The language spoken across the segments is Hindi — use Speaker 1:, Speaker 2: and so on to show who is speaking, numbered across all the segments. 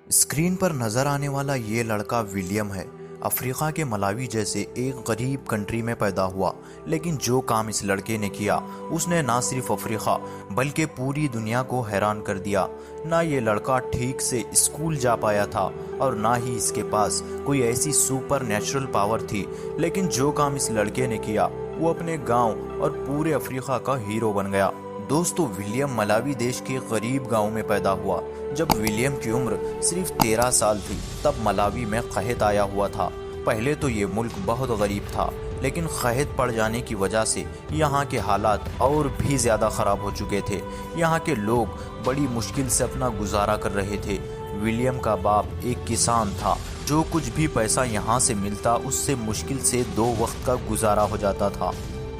Speaker 1: स्क्रीन पर नजर आने वाला ये लड़का विलियम है। अफ्रीका के मलावी जैसे एक गरीब कंट्री में पैदा हुआ, लेकिन जो काम इस लड़के ने किया उसने ना सिर्फ अफ्रीका बल्कि पूरी दुनिया को हैरान कर दिया। ना ये लड़का ठीक से स्कूल जा पाया था और ना ही इसके पास कोई ऐसी सुपर नेचुरल पावर थी, लेकिन जो काम इस लड़के ने किया वो अपने गांव और पूरे अफ्रीका का हीरो बन गया। दोस्तों, विलियम मलावी देश के गरीब गांव में पैदा हुआ। जब विलियम की उम्र सिर्फ 13 साल थी तब मलावी में कहत आया हुआ था। पहले तो ये मुल्क बहुत गरीब था, लेकिन कहत पड़ जाने की वजह से यहाँ के हालात और भी ज़्यादा ख़राब हो चुके थे। यहाँ के लोग बड़ी मुश्किल से अपना गुजारा कर रहे थे। विलियम का बाप एक किसान था। जो कुछ भी पैसा यहाँ से मिलता उससे मुश्किल से 2 वक्त का गुजारा हो जाता था।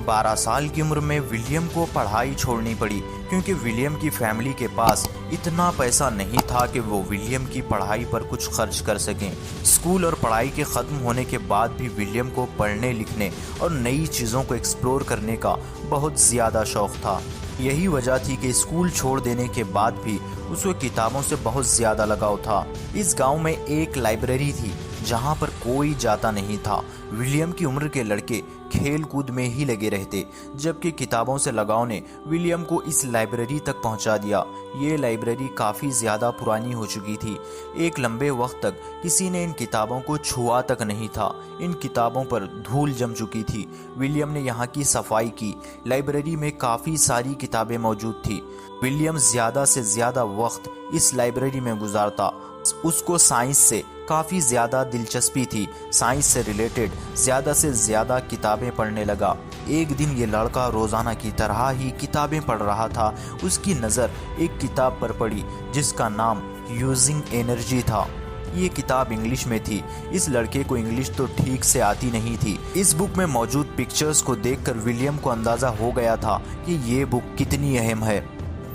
Speaker 1: 12 साल की उम्र में विलियम को पढ़ाई छोड़नी पड़ी, क्योंकि विलियम की फैमिली के पास इतना पैसा नहीं था कि वो विलियम की पढ़ाई पर कुछ खर्च कर सकें। स्कूल और पढ़ाई के ख़त्म होने के बाद भी विलियम को पढ़ने लिखने और नई चीज़ों को एक्सप्लोर करने का बहुत ज़्यादा शौक़ था। यही वजह थी कि स्कूल छोड़ देने के बाद भी उसको किताबों से बहुत ज़्यादा लगाव था। इस गांव में एक लाइब्रेरी थी जहां पर कोई जाता नहीं था। विलियम की उम्र के लड़के खेल कूद में ही लगे रहते, जबकि किताबों से लगाव ने विलियम को इस लाइब्रेरी तक पहुंचा दिया। ये लाइब्रेरी काफ़ी ज़्यादा पुरानी हो चुकी थी। एक लंबे वक्त तक किसी ने इन किताबों को छुआ तक नहीं था। इन किताबों पर धूल जम चुकी थी। विलियम ने यहाँ की सफाई की। लाइब्रेरी में काफ़ी सारी किताबें मौजूद थी। विलियम ज़्यादा से ज़्यादा वक्त इस लाइब्रेरी में गुजारता। उसको साइंस से काफ़ी ज़्यादा दिलचस्पी थी। साइंस से रिलेटेड ज़्यादा से ज़्यादा किताबें पढ़ने लगा। एक दिन ये लड़का रोज़ाना की तरह ही किताबें पढ़ रहा था। उसकी नज़र एक किताब पर पड़ी जिसका नाम यूजिंग एनर्जी था। ये किताब इंग्लिश में थी। इस लड़के को इंग्लिश तो ठीक से आती नहीं थी। इस बुक में मौजूद पिक्चर्स को देखकर विलियम को अंदाज़ा हो गया था कि ये बुक कितनी अहम है,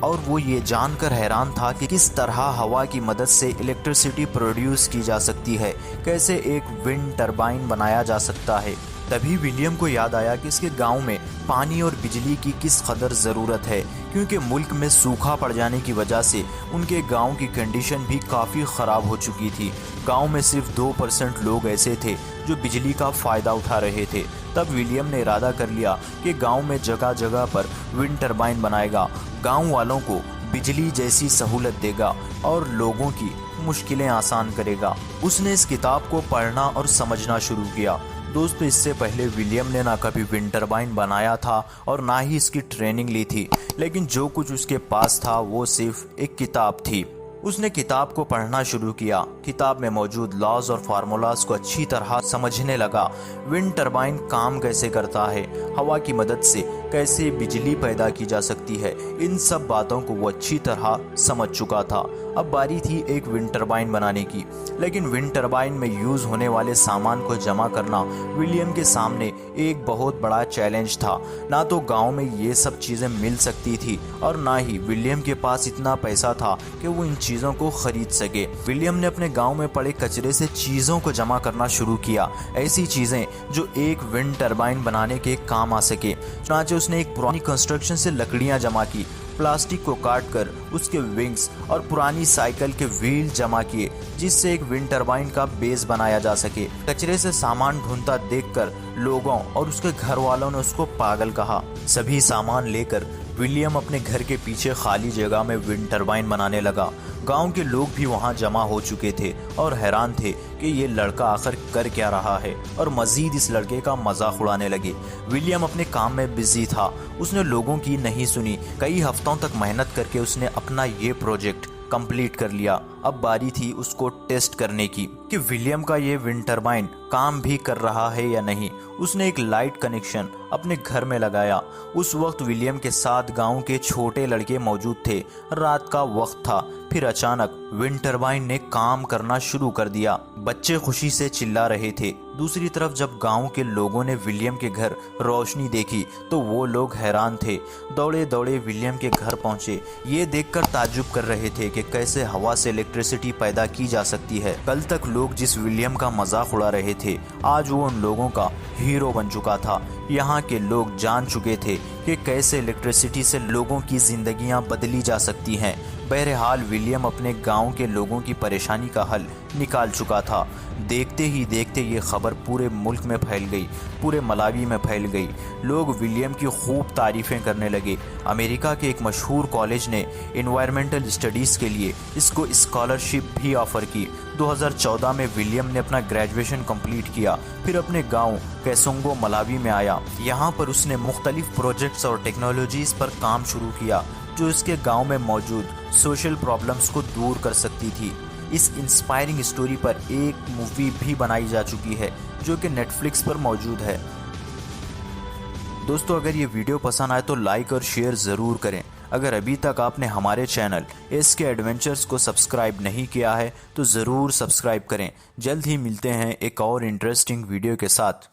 Speaker 1: और वो ये जानकर हैरान था कि किस तरह हवा की मदद से इलेक्ट्रिसिटी प्रोड्यूस की जा सकती है, कैसे एक विंड टरबाइन बनाया जा सकता है। तभी विलियम को याद आया कि इसके गांव में पानी और बिजली की किस कदर ज़रूरत है, क्योंकि मुल्क में सूखा पड़ जाने की वजह से उनके गांव की कंडीशन भी काफ़ी ख़राब हो चुकी थी। गांव में सिर्फ 2% लोग ऐसे थे जो बिजली का फ़ायदा उठा रहे थे। तब विलियम ने इरादा कर लिया कि गांव में जगह जगह पर विंड टरबाइन बनाएगा, गांव वालों को बिजली जैसी सहूलत देगा और लोगों की मुश्किलें आसान करेगा। उसने इस किताब को पढ़ना और समझना शुरू किया। दोस्तों, इससे पहले विलियम ने ना कभी विंड टरबाइन बनाया था और ना ही इसकी ट्रेनिंग ली थी, लेकिन जो कुछ उसके पास था वो सिर्फ एक किताब थी। उसने किताब को पढ़ना शुरू किया। किताब में मौजूद लॉज और फार्मूलाज को अच्छी तरह समझने लगा। विंड टरबाइन काम कैसे करता है, हवा की मदद से कैसे बिजली पैदा की जा सकती है, इन सब बातों को वो अच्छी तरह समझ चुका था। अब बारी थी एक विंड टरबाइन बनाने की, लेकिन विंड टरबाइन में यूज़ होने वाले सामान को जमा करना विलियम के सामने एक बहुत बड़ा चैलेंज था। ना तो गांव में ये सब चीज़ें मिल सकती थी और ना ही विलियम के पास इतना पैसा था कि वो इन चीज़ों को खरीद सके। विलियम ने अपने गांव में पड़े कचरे से चीज़ों को जमा करना शुरू किया, ऐसी चीज़ें जो एक विंड टरबाइन बनाने के काम आ सके। चुनांचे उसने एक पुरानी कंस्ट्रक्शन से लकड़ियां जमा की, प्लास्टिक को काटकर उसके विंग्स और पुरानी साइकिल के व्हील जमा किए, जिससे एक विंड टरबाइन का बेस बनाया जा सके। कचरे से सामान ढूंढता देखकर लोगों और उसके घर वालों ने उसको पागल कहा। सभी सामान लेकर विलियम अपने घर के पीछे खाली जगह में विंड टरबाइन बनाने लगा। गांव के लोग भी वहां जमा हो चुके थे और हैरान थे कि ये लड़का आखिर कर क्या रहा है, और मजीद इस लड़के का मजाक उड़ाने लगे। विलियम अपने काम में बिजी था। उसने लोगों की नहीं सुनी। कई हफ्तों तक मेहनत करके उसने अपना ये प्रोजेक्ट कंप्लीट कर लिया। अब बारी थी उसको टेस्ट करने की कि विलियम का ये विंड टरबाइन काम भी कर रहा है या नहीं। उसने एक लाइट कनेक्शन अपने घर में लगाया। उस वक्त विलियम के साथ गांव के छोटे लड़के मौजूद थे। रात का वक्त था। फिर अचानक विंड टरबाइन ने काम करना शुरू कर दिया। बच्चे खुशी से चिल्ला रहे थे। दूसरी तरफ जब गांव के लोगों ने विलियम के घर रोशनी देखी तो वो लोग हैरान थे। दौड़े दौड़े विलियम के घर पहुंचे। ये देखकर ताज्जुब कर रहे थे कि कैसे हवा से इलेक्ट्रिसिटी पैदा की जा सकती है। कल तक लोग जिस विलियम का मजाक उड़ा रहे थे, आज वो उन लोगों का हीरो बन चुका था। यहाँ के लोग जान चुके थे कि कैसे इलेक्ट्रिसिटी से लोगों की जिंदगियां बदली जा सकती हैं। बहरहाल विलियम अपने गांव के लोगों की परेशानी का हल निकाल चुका था। देखते ही देखते ये खबर पूरे मुल्क में फैल गई, पूरे मलावी में फैल गई। लोग विलियम की खूब तारीफ़ें करने लगे। अमेरिका के एक मशहूर कॉलेज ने इन्वायरमेंटल स्टडीज़ के लिए इसको स्कॉलरशिप भी ऑफ़र की। 2014 में विलियम ने अपना ग्रेजुएशन कंप्लीट किया, फिर अपने गांव कैसोंगो मलावी में आया। यहाँ पर उसने मुख्तलिफ प्रोजेक्ट्स और टेक्नोलॉजीज़ पर काम शुरू किया जो इसके गांव में मौजूद सोशल प्रॉब्लम्स को दूर कर सकती थी। इस इंस्पायरिंग स्टोरी पर एक मूवी भी बनाई जा चुकी है जो कि नेटफ्लिक्स पर मौजूद है। दोस्तों, अगर ये वीडियो पसंद आए तो लाइक और शेयर ज़रूर करें। अगर अभी तक आपने हमारे चैनल SK एडवेंचर्स को सब्सक्राइब नहीं किया है तो ज़रूर सब्सक्राइब करें। जल्द ही मिलते हैं एक और इंटरेस्टिंग वीडियो के साथ।